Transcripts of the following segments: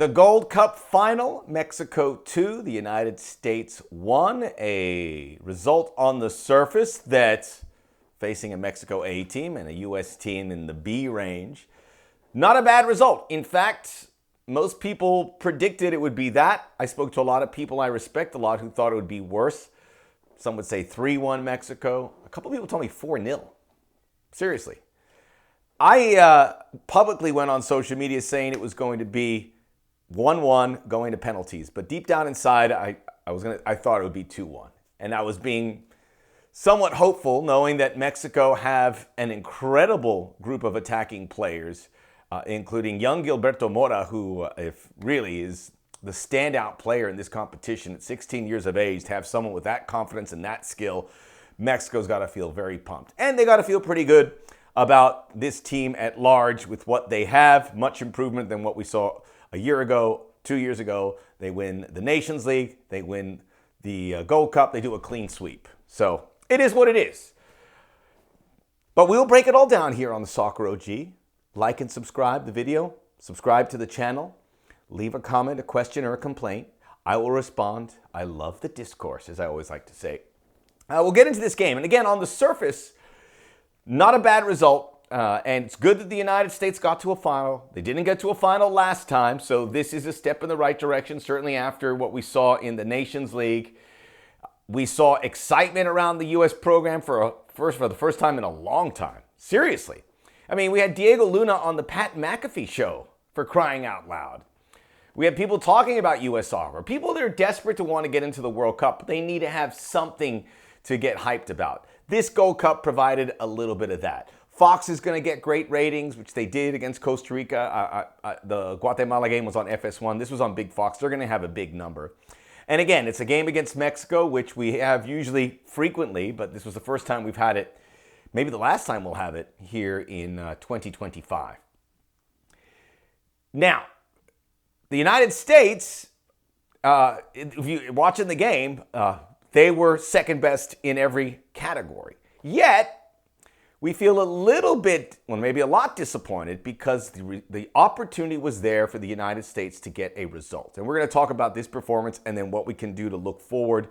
The Gold Cup final, Mexico 2, the United States 1. A result on the surface that, facing a Mexico A team and a U.S. team in the B range, not a bad result. In fact, most people predicted it would be that. I spoke to a lot of people I respect a lot who thought it would be worse. Some would say 3-1 Mexico. A couple people told me 4-0. Seriously. I publicly went on social media saying it was going to be 1-1 going to penalties. But deep down inside, I thought it would be 2-1. And I was being somewhat hopeful, knowing that Mexico have an incredible group of attacking players, including young Gilberto Mora, who if really is the standout player in this competition at 16 years of age. To have someone with that confidence and that skill, Mexico's got to feel very pumped. And they got to feel pretty good about this team at large with what they have. Much improvement than what we saw a year ago, 2 years ago. They win the Nations League. They win the Gold Cup. They do a clean sweep. So it is what it is. But we'll break it all down here on the Soccer OG. Like and subscribe the video. Subscribe to the channel. Leave a comment, a question, or a complaint. I will respond. I love the discourse, as I always like to say. We'll get into this game. And again, on the surface, not a bad result. And it's good that the United States got to a final. They didn't get to a final last time, so this is a step in the right direction, certainly after what we saw in the Nations League. We saw excitement around the U.S. program for the first time in a long time. Seriously. I mean, we had Diego Luna on the Pat McAfee show, for crying out loud. We had people talking about U.S. soccer, people that are desperate to want to get into the World Cup, but they need to have something to get hyped about. This Gold Cup provided a little bit of that. Fox is going to get great ratings, which they did against Costa Rica. The Guatemala game was on FS1. This was on Big Fox. They're going to have a big number. And again, it's a game against Mexico, which we have usually frequently, but this was the first time we've had it. Maybe the last time we'll have it here in 2025. Now, the United States, if you're watching the game, they were second best in every category. Yet, we feel a little bit, well, maybe a lot disappointed because the opportunity was there for the United States to get a result. And we're going to talk about this performance and then what we can do to look forward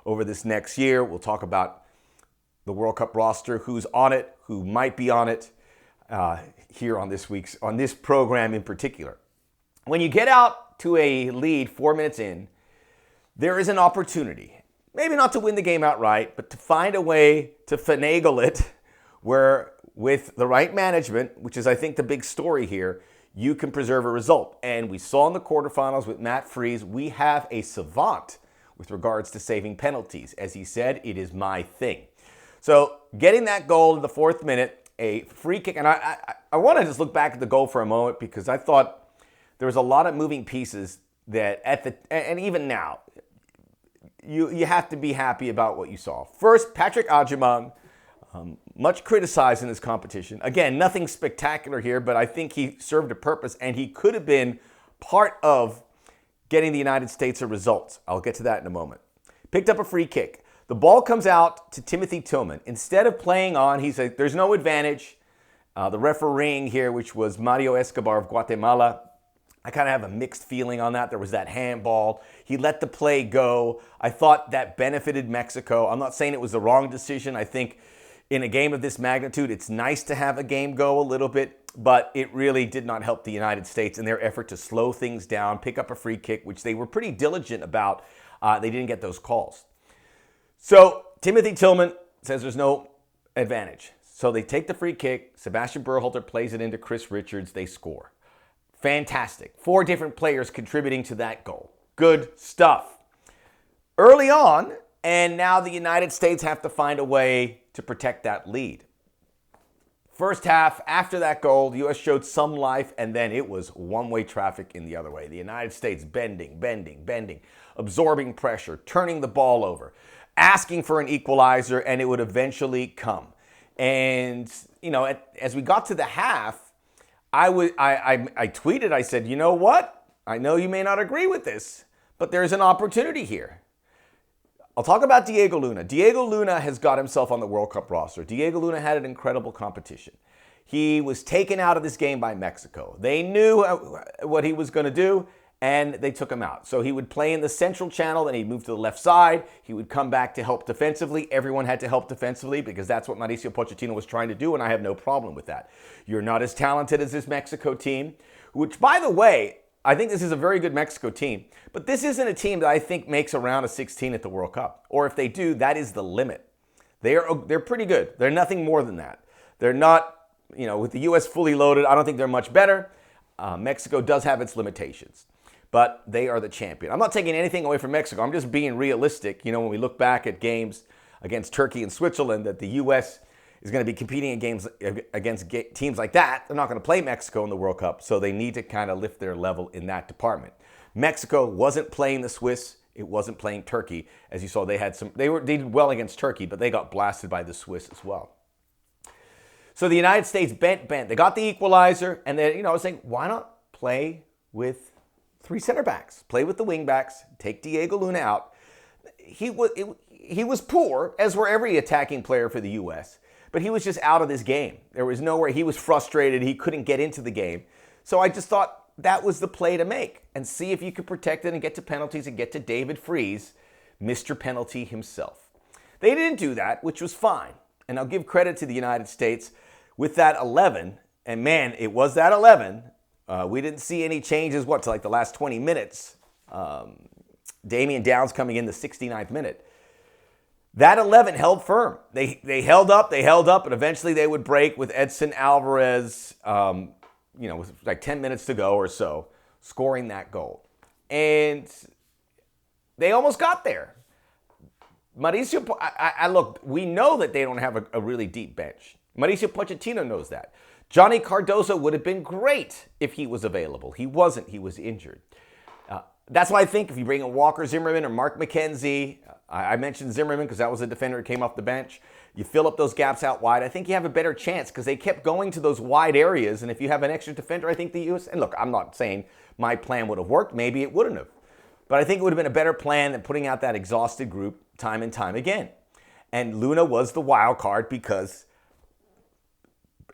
over this next year. We'll talk about the World Cup roster, who's on it, who might be on it here on this program in particular. When you get out to a lead 4 minutes in, there is an opportunity, maybe not to win the game outright, but to find a way to finagle it where with the right management, which is I think the big story here, you can preserve a result. And we saw in the quarterfinals with Matt Freese, we have a savant with regards to saving penalties. As he said, it is my thing. So getting that goal in the 4th minute, a free kick, and I want to just look back at the goal for a moment because I thought there was a lot of moving pieces that and even now, you have to be happy about what you saw. First, Patrick Agyemang, much criticized in this competition. Again, nothing spectacular here, but I think he served a purpose and he could have been part of getting the United States a result. I'll get to that in a moment. Picked up a free kick. The ball comes out to Timothy Tillman. Instead of playing on, he said, there's no advantage. The refereeing here, which was Mario Escobar of Guatemala, I kind of have a mixed feeling on that. There was that handball. He let the play go. I thought that benefited Mexico. I'm not saying it was the wrong decision. I think in a game of this magnitude, it's nice to have a game go a little bit, but it really did not help the United States in their effort to slow things down, pick up a free kick, which they were pretty diligent about. They didn't get those calls. So Timothy Tillman says there's no advantage. So they take the free kick. Sebastian Berhalter plays it into Chris Richards. They score. Fantastic. 4 different players contributing to that goal. Good stuff. Early on, and now the United States have to find a way to protect that lead. First half, after that goal, the U.S. showed some life, and then it was one-way traffic in the other way. The United States bending, absorbing pressure, turning the ball over, asking for an equalizer, and it would eventually come. And, you know, as we got to the half, I tweeted, I said, you know what? I know you may not agree with this, but there's an opportunity here. I'll talk about Diego Luna. Diego Luna has got himself on the World Cup roster. Diego Luna had an incredible competition. He was taken out of this game by Mexico. They knew what he was going to do, and they took him out. So he would play in the central channel, then he'd move to the left side. He would come back to help defensively. Everyone had to help defensively because that's what Mauricio Pochettino was trying to do, and I have no problem with that. You're not as talented as this Mexico team, which, by the way, I think this is a very good Mexico team, but this isn't a team that I think makes a round of 16 at the World Cup. Or if they do, that is the limit. They're pretty good. They're nothing more than that. They're not, with the U.S. fully loaded, I don't think they're much better. Mexico does have its limitations, but they are the champion. I'm not taking anything away from Mexico. I'm just being realistic. When we look back at games against Turkey and Switzerland, that the U.S. is going to be competing in games against teams like that. They're not going to play Mexico in the World Cup, so they need to kind of lift their level in that department. Mexico wasn't playing the Swiss. It wasn't playing Turkey. As you saw, they did well against Turkey, but they got blasted by the Swiss as well. So the United States bent. They got the equalizer, and then, I was saying, why not play with 3 center backs? Play with the wing backs, take Diego Luna out. He was poor, as were every attacking player for the U.S., but he was just out of this game. There was nowhere. He was frustrated. He couldn't get into the game. So I just thought that was the play to make and see if you could protect it and get to penalties and get to David Freese, Mr. Penalty himself. They didn't do that, which was fine. And I'll give credit to the United States with that 11. And man, it was that 11. We didn't see any changes, to like the last 20 minutes. Damian Downs coming in the 69th minute. That 11 held firm. They held up, and eventually they would break with Edson Alvarez, with like 10 minutes to go or so, scoring that goal. And they almost got there. Mauricio, look, we know that they don't have a really deep bench. Mauricio Pochettino knows that. Johnny Cardoso would have been great if he was available. He wasn't. He was injured. That's why I think if you bring in Walker Zimmerman or Mark McKenzie, I mentioned Zimmerman because that was a defender who came off the bench. You fill up those gaps out wide. I think you have a better chance because they kept going to those wide areas. And if you have an extra defender, I think the U.S. And look, I'm not saying my plan would have worked. Maybe it wouldn't have. But I think it would have been a better plan than putting out that exhausted group time and time again. And Luna was the wild card because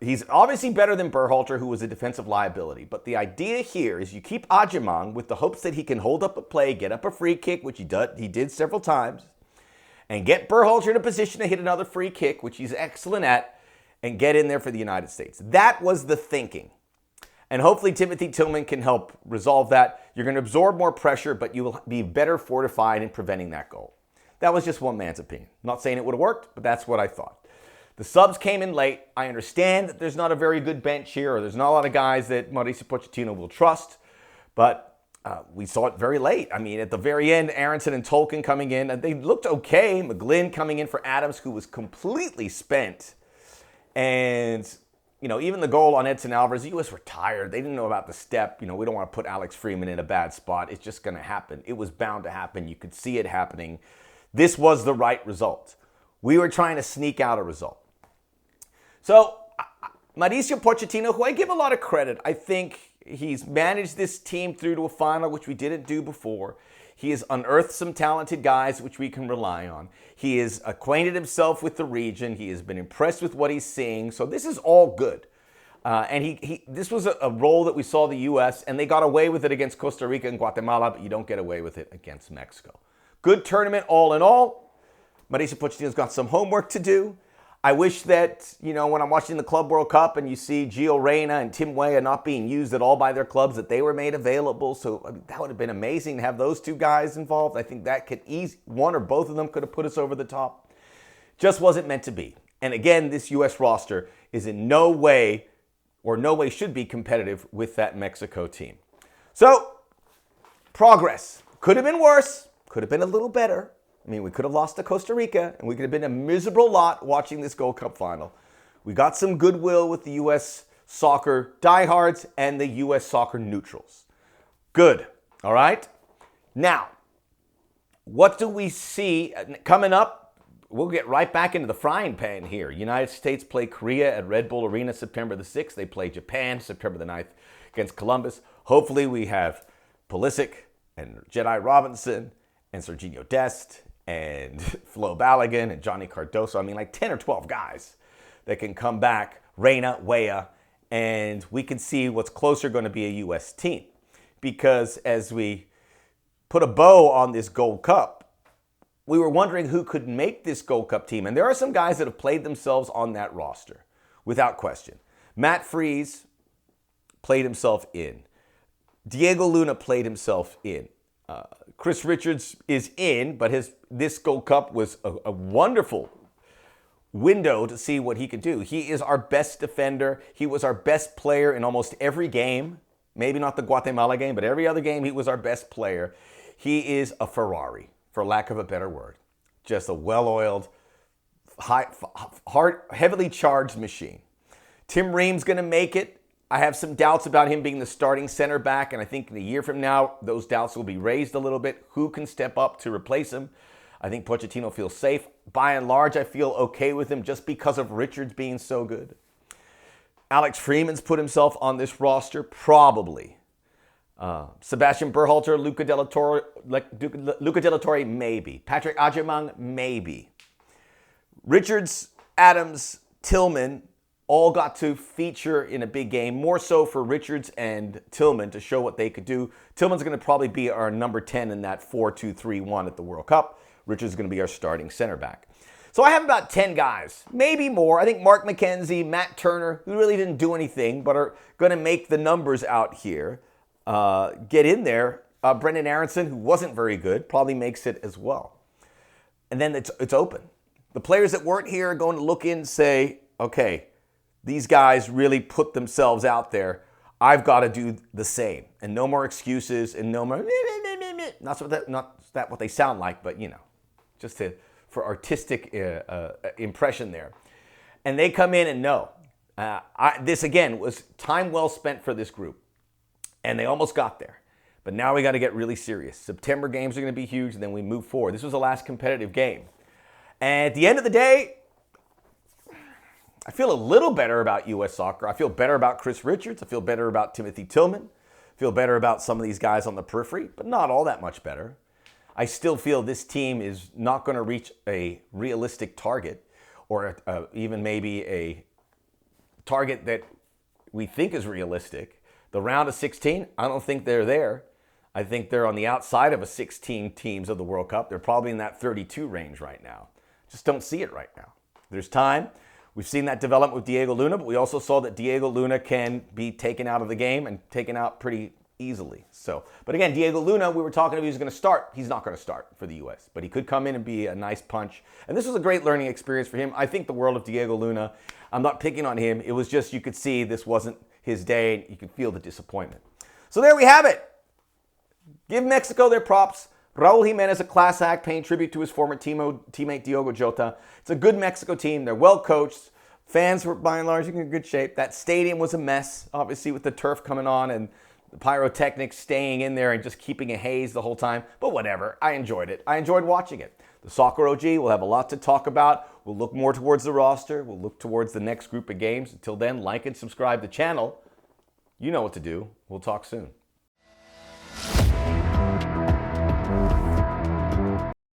he's obviously better than Berhalter, who was a defensive liability. But the idea here is you keep Agyemang with the hopes that he can hold up a play, get up a free kick, which he did several times, and get Berhalter in a position to hit another free kick, which he's excellent at, and get in there for the United States. That was the thinking. And hopefully Timothy Tillman can help resolve that. You're going to absorb more pressure, but you will be better fortified in preventing that goal. That was just one man's opinion. I'm not saying it would have worked, but that's what I thought. The subs came in late. I understand that there's not a very good bench here, or there's not a lot of guys that Mauricio Pochettino will trust, but we saw it very late. I mean, at the very end, Aronson and Tolkien coming in, they looked okay. McGlynn coming in for Adams, who was completely spent. And, even the goal on Edson Alvarez, the U.S. were tired. They didn't know about the step. We don't want to put Alex Freeman in a bad spot. It's just going to happen. It was bound to happen. You could see it happening. This was the right result. We were trying to sneak out a result. So, Mauricio Pochettino, who I give a lot of credit, I think he's managed this team through to a final, which we didn't do before. He has unearthed some talented guys, which we can rely on. He has acquainted himself with the region. He has been impressed with what he's seeing. So this is all good. And this was a role that we saw the U.S., and they got away with it against Costa Rica and Guatemala, but you don't get away with it against Mexico. Good tournament all in all. Mauricio Pochettino's got some homework to do. I wish that, when I'm watching the Club World Cup and you see Gio Reyna and Tim Weah not being used at all by their clubs, that they were made available. So that would have been amazing to have those two guys involved. I think that could one or both of them could have put us over the top. Just wasn't meant to be. And again, this U.S. roster is in no way should be competitive with that Mexico team. So, progress. Could have been worse. Could have been a little better. I mean, we could have lost to Costa Rica, and we could have been a miserable lot watching this Gold Cup final. We got some goodwill with the U.S. soccer diehards and the U.S. soccer neutrals. Good. All right? Now, what do we see coming up? We'll get right back into the frying pan here. United States play Korea at Red Bull Arena September the 6th. They play Japan September the 9th against Columbus. Hopefully we have Pulisic and Jedi Robinson and Serginho Dest and Flo Balogun and Johnny Cardoso. I mean, like 10 or 12 guys that can come back, Reyna, Weah, and we can see what's closer going to be a U.S. team. because as we put a bow on this Gold Cup, we were wondering who could make this Gold Cup team. And there are some guys that have played themselves on that roster, without question. Matt Freese played himself in. Diego Luna played himself in. Chris Richards is in, but this Gold Cup was a wonderful window to see what he could do. He is our best defender. He was our best player in almost every game. Maybe not the Guatemala game, but every other game he was our best player. He is a Ferrari, for lack of a better word. Just a well-oiled, heavily charged machine. Tim Ream's going to make it. I have some doubts about him being the starting center back, and I think in a year from now, those doubts will be raised a little bit. Who can step up to replace him? I think Pochettino feels safe. By and large, I feel okay with him just because of Richards being so good. Alex Freeman's put himself on this roster, probably. Sebastian Berhalter, Luca De La Torre, maybe. Patrick Agyemang, maybe. Richards, Adams, Tillman all got to feature in a big game, more so for Richards and Tillman to show what they could do. Tillman's going to probably be our number 10 in that 4-2-3-1 at the World Cup. Richards is going to be our starting center back. So I have about 10 guys, maybe more. I think Mark McKenzie, Matt Turner, who really didn't do anything, but are going to make the numbers out here, get in there. Brendan Aronson, who wasn't very good, probably makes it as well. And then it's open. The players that weren't here are going to look in and say, okay, these guys really put themselves out there. I've got to do the same. And no more excuses and no more, not that what they sound like, but, just for artistic impression there. And they come in and know. This, again, was time well spent for this group. And they almost got there. But now we got to get really serious. September games are going to be huge, and then we move forward. This was the last competitive game. And at the end of the day, I feel a little better about U.S. soccer. I feel better about Chris Richards. I feel better about Timothy Tillman. I feel better about some of these guys on the periphery, but not all that much better. I still feel this team is not going to reach a realistic target or even maybe a target that we think is realistic. The round of 16, I don't think they're there. I think they're on the outside of a 16 teams of the World Cup. They're probably in that 32 range right now. Just don't see it right now. There's time. We've seen that develop with Diego Luna, but we also saw that Diego Luna can be taken out of the game and taken out pretty easily. But again, Diego Luna, we were talking about he was going to start. He's not going to start for the U.S., but he could come in and be a nice punch. And this was a great learning experience for him. I think the world of Diego Luna. I'm not picking on him. It was just, you could see this wasn't his day, and you could feel the disappointment. So there we have it. Give Mexico their props. Raul Jimenez, a class act, paying tribute to his former teammate Diogo Jota. It's a good Mexico team. They're well coached. Fans were, by and large, in good shape. That stadium was a mess, obviously, with the turf coming on and the pyrotechnics staying in there and just keeping a haze the whole time. But whatever. I enjoyed it. I enjoyed watching it. The Soccer OG will have a lot to talk about. We'll look more towards the roster. We'll look towards the next group of games. Until then, like and subscribe to the channel. You know what to do. We'll talk soon.